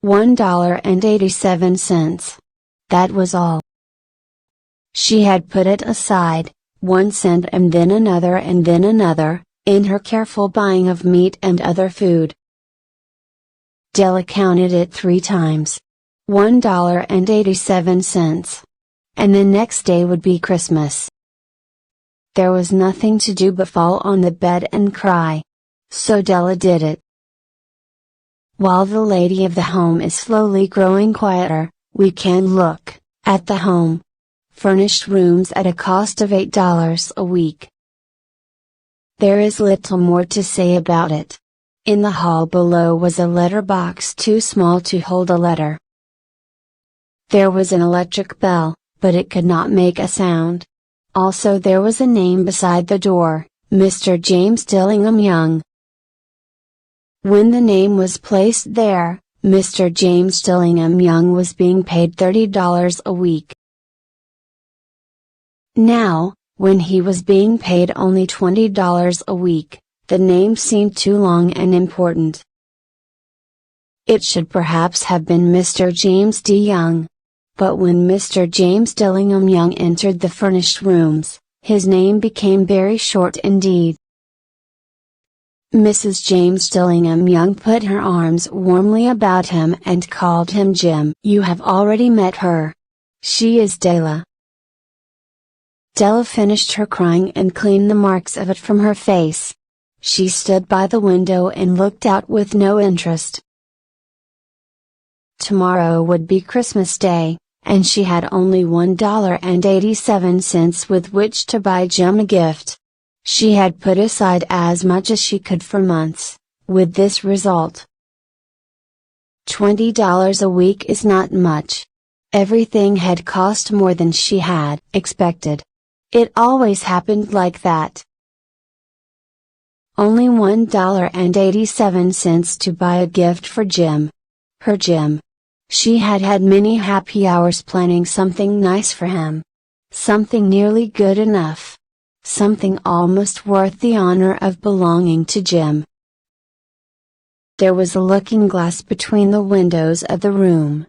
$1.87. That was all. She had put it aside, 1 cent and then another, in her careful buying of meat and other food. Della counted it 3 times. $1.87. And the next day would be Christmas. There was nothing to do but fall on the bed and cry. So Della did it. While the lady of the home is slowly growing quieter, we can look at the home. Furnished rooms at a cost of $8 a week. There is little more to say about it. In the hall below was a letter box too small to hold a letter. There was an electric bell, but it could not make a sound. Also there was a name beside the door, Mr. James Dillingham Young. When the name was placed there, Mr. James Dillingham Young was being paid $30 a week. Now, when he was being paid only $20 a week, the name seemed too long and important. It should perhaps have been Mr. James D. Young. But when Mr. James Dillingham Young entered the furnished rooms, his name became very short indeed. Mrs. James Dillingham Young put her arms warmly about him and called him Jim. You have already met her. She is Della. Della finished her crying and cleaned the marks of it from her face. She stood by the window and looked out with no interest. Tomorrow would be Christmas Day, and she had only $1.87 with which to buy Jim a gift. She had put aside as much as she could for months, with this result. $20 a week is not much. Everything had cost more than she had expected. It always happened like that. Only $1.87 to buy a gift for Jim. Her Jim. She had had many happy hours planning something nice for him. Something nearly good enough. Something almost worth the honor of belonging to Jim. There was a looking glass between the windows of the room.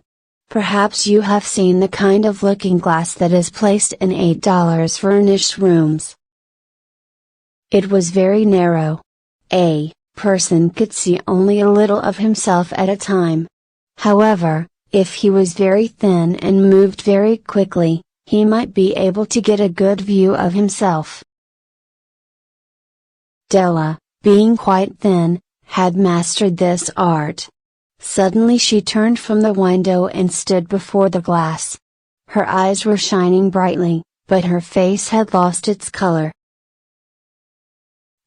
Perhaps you have seen the kind of looking glass that is placed in $8 furnished rooms. It was very narrow. A person could see only a little of himself at a time. However, if he was very thin and moved very quickly, he might be able to get a good view of himself. Della, being quite thin, had mastered this art. Suddenly she turned from the window and stood before the glass. Her eyes were shining brightly, but her face had lost its color.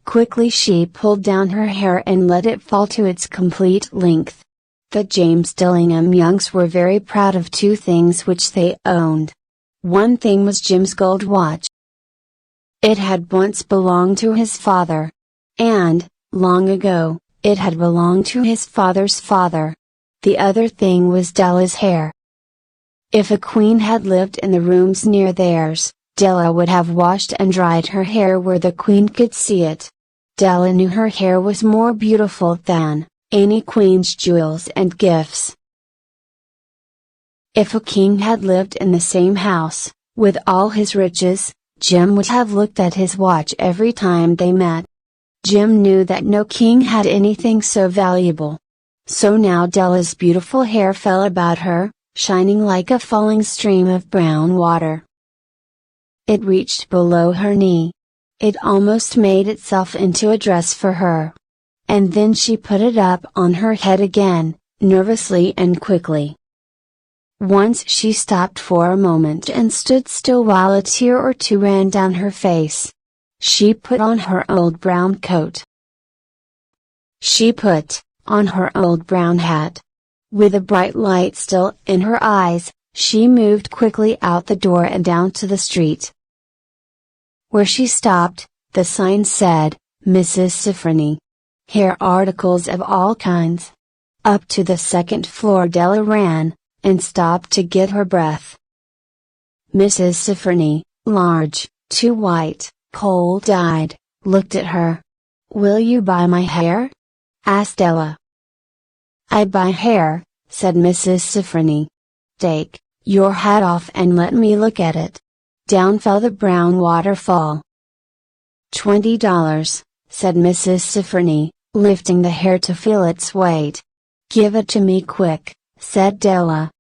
Quickly she pulled down her hair and let it fall to its complete length. The James Dillingham Youngs were very proud of 2 things which they owned. One thing was Jim's gold watch. It had once belonged to his father. And, long ago, it had belonged to his father's father. The other thing was Della's hair. If a queen had lived in the rooms near theirs, Della would have washed and dried her hair where the queen could see it. Della knew her hair was more beautiful than any queen's jewels and gifts. If a king had lived in the same house, with all his riches, Jim would have looked at his watch every time they met. Jim knew that no king had anything so valuable. So now Della's beautiful hair fell about her, shining like a falling stream of brown water. It reached below her knee. It almost made itself into a dress for her. And then she put it up on her head again, nervously and quickly. Once she stopped for a moment and stood still while a tear or 2 ran down her face. She put on her old brown coat. She put on her old brown hat. With a bright light still in her eyes, she moved quickly out the door and down to the street. Where she stopped, the sign said, Mrs. Sifrony. Hair articles of all kinds. Up to the 2nd floor Della ran, and stopped to get her breath. Mrs. Sifrony, large, too white, cold-eyed, looked at her. Will you buy my hair? Asked Della. I buy hair, said Mrs. Sifriny. "Take your hat off and let me look at it." Down fell the brown waterfall. $20, said Mrs. Sifriny, lifting the hair to feel its weight. "Give it to me quick," said Della.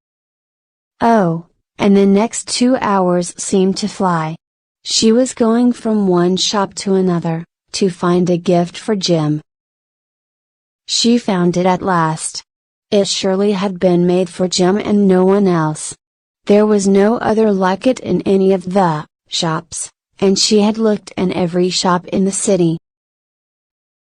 Oh, and the next 2 hours seemed to fly. She was going from one shop to another, to find a gift for Jim. She found it at last. It surely had been made for Jim and no one else. There was no other like it in any of the shops, and she had looked in every shop in the city.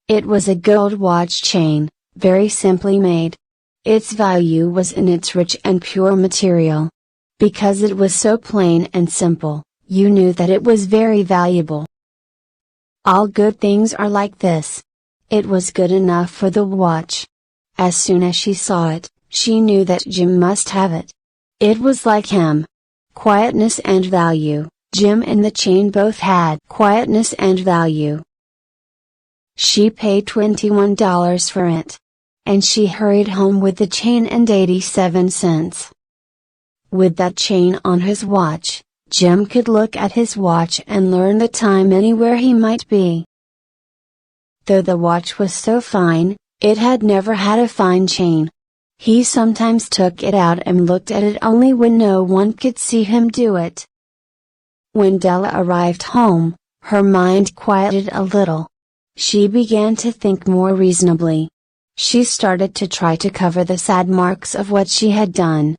It was a gold watch chain, very simply made. Its value was in its rich and pure material. Because it was so plain and simple, you knew that it was very valuable. All good things are like this. It was good enough for the watch. As soon as she saw it, she knew that Jim must have it. It was like him. Quietness and value. Jim and the chain both had quietness and value. She paid $21 for it. And she hurried home with the chain and 87 cents. With that chain on his watch, Jim could look at his watch and learn the time anywhere he might be. Though the watch was so fine, it had never had a fine chain. He sometimes took it out and looked at it only when no one could see him do it. When Della arrived home, her mind quieted a little. She began to think more reasonably. She started to try to cover the sad marks of what she had done.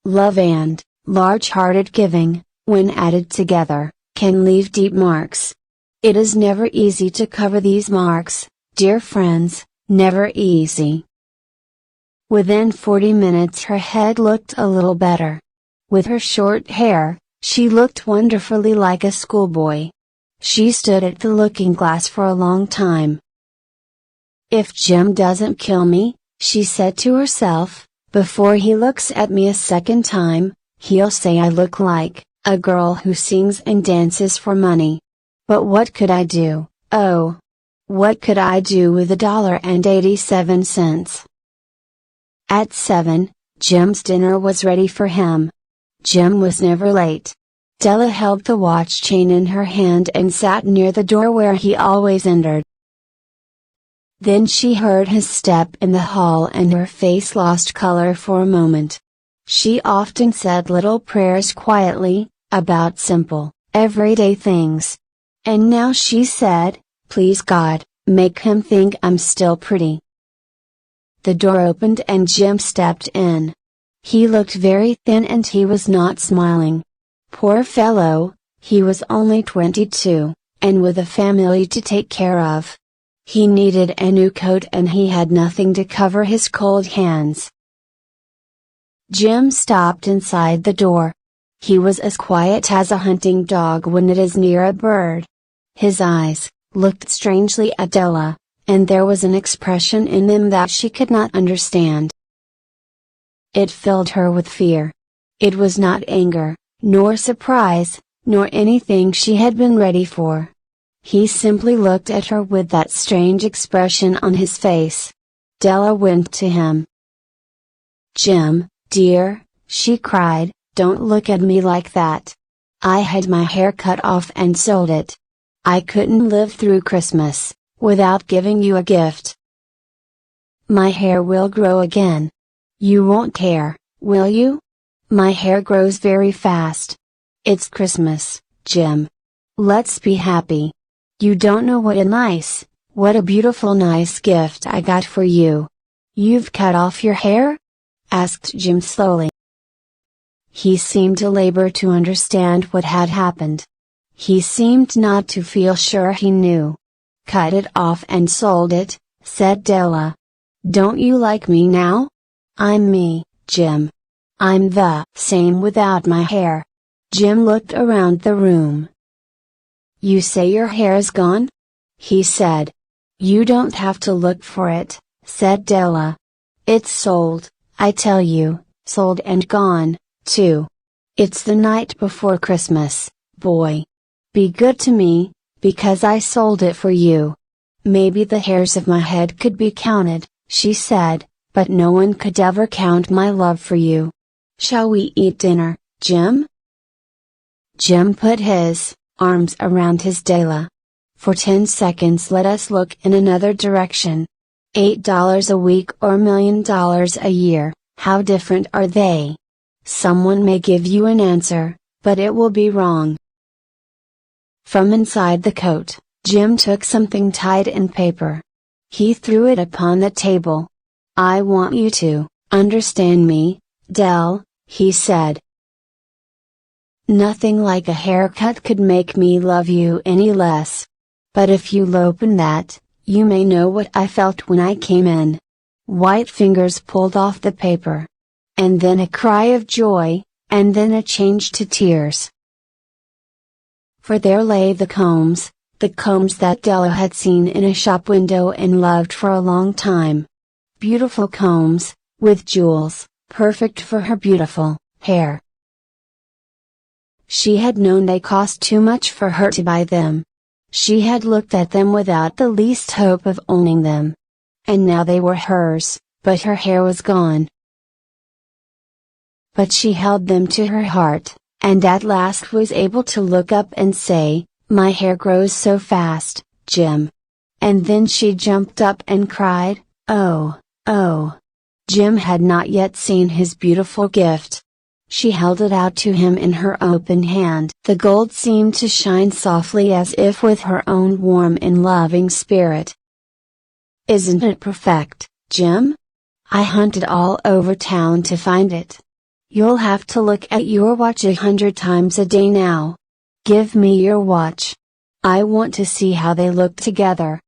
Love and large-hearted giving, when added together, can leave deep marks. It is never easy to cover these marks, dear friends, never easy. Within 40 minutes her head looked a little better. With her short hair, she looked wonderfully like a schoolboy. She stood at the looking glass for a long time. "If Jim doesn't kill me," she said to herself, "before he looks at me a second time, he'll say I look like a girl who sings and dances for money. But what could I do? Oh! What could I do with $1.87? At 7, Jim's dinner was ready for him. Jim was never late. Della held the watch chain in her hand and sat near the door where he always entered. Then she heard his step in the hall and her face lost color for a moment. She often said little prayers quietly, about simple, everyday things. And now she said, "Please God, make him think I'm still pretty." The door opened and Jim stepped in. He looked very thin and he was not smiling. Poor fellow, he was only 22, and with a family to take care of. He needed a new coat and he had nothing to cover his cold hands. Jim stopped inside the door. He was as quiet as a hunting dog when it is near a bird. His eyes looked strangely at Della, and there was an expression in them that she could not understand. It filled her with fear. It was not anger, nor surprise, nor anything she had been ready for. He simply looked at her with that strange expression on his face. Della went to him. "Jim, dear," she cried, "don't look at me like that. I had my hair cut off and sold it. I couldn't live through Christmas without giving you a gift. My hair will grow again. You won't care, will you? My hair grows very fast. It's Christmas, Jim. Let's be happy. You don't know what a beautiful nice gift I got for you." "You've cut off your hair?" asked Jim slowly. He seemed to labor to understand what had happened. He seemed not to feel sure he knew. "Cut it off and sold it," said Della. "Don't you like me now? I'm me, Jim. I'm the same without my hair." Jim looked around the room. "You say your hair is gone?" he said. "You don't have to look for it," said Della. "It's sold, I tell you, sold and gone, too. It's the night before Christmas, boy. Be good to me, because I sold it for you. Maybe the hairs of my head could be counted," she said, but no one could ever count my love for you. Shall we eat dinner, Jim?" Jim put his arms around his Della. "For 10 seconds let us look in another direction. $8 a week or $1,000,000 a year, how different are they? Someone may give you an answer, but it will be wrong." From inside the coat, Jim took something tied in paper. He threw it upon the table. "I want you to understand me, Dell," he said. "Nothing like a haircut could make me love you any less. But if you'll open that, you may know what I felt when I came in." White fingers pulled off the paper. And then a cry of joy, and then a change to tears. For there lay the combs that Della had seen in a shop window and loved for a long time. Beautiful combs, with jewels, perfect for her beautiful hair. She had known they cost too much for her to buy them. She had looked at them without the least hope of owning them. And now they were hers, but her hair was gone. But she held them to her heart, and at last was able to look up and say, "My hair grows so fast, Jim." And then she jumped up and cried, "Oh, oh!" Jim had not yet seen his beautiful gift. She held it out to him in her open hand. The gold seemed to shine softly as if with her own warm and loving spirit. "Isn't it perfect, Jim? I hunted all over town to find it. You'll have to look at your watch 100 times a day now. Give me your watch. I want to see how they look together."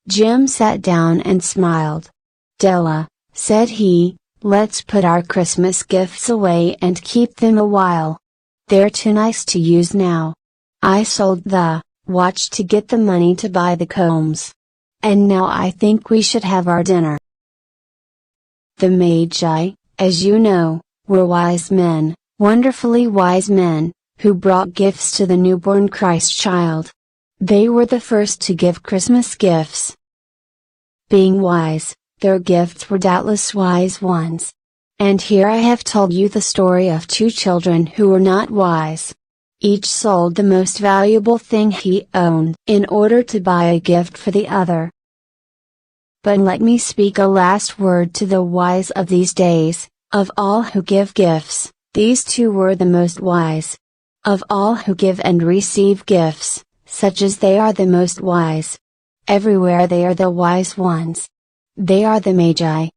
Jim sat down and smiled. "Della," said he, "let's put our Christmas gifts away and keep them a while. They're too nice to use now. I sold the watch to get the money to buy the combs. And now I think we should have our dinner." The Magi, as you know, were wise men, wonderfully wise men, who brought gifts to the newborn Christ child. They were the first to give Christmas gifts. Being wise, their gifts were doubtless wise ones. And here I have told you the story of two children who were not wise. Each sold the most valuable thing he owned in order to buy a gift for the other. But let me speak a last word to the wise of these days. Of all who give gifts, these two were the most wise. Of all who give and receive gifts, such as they are the most wise. Everywhere they are the wise ones. They are the Magi.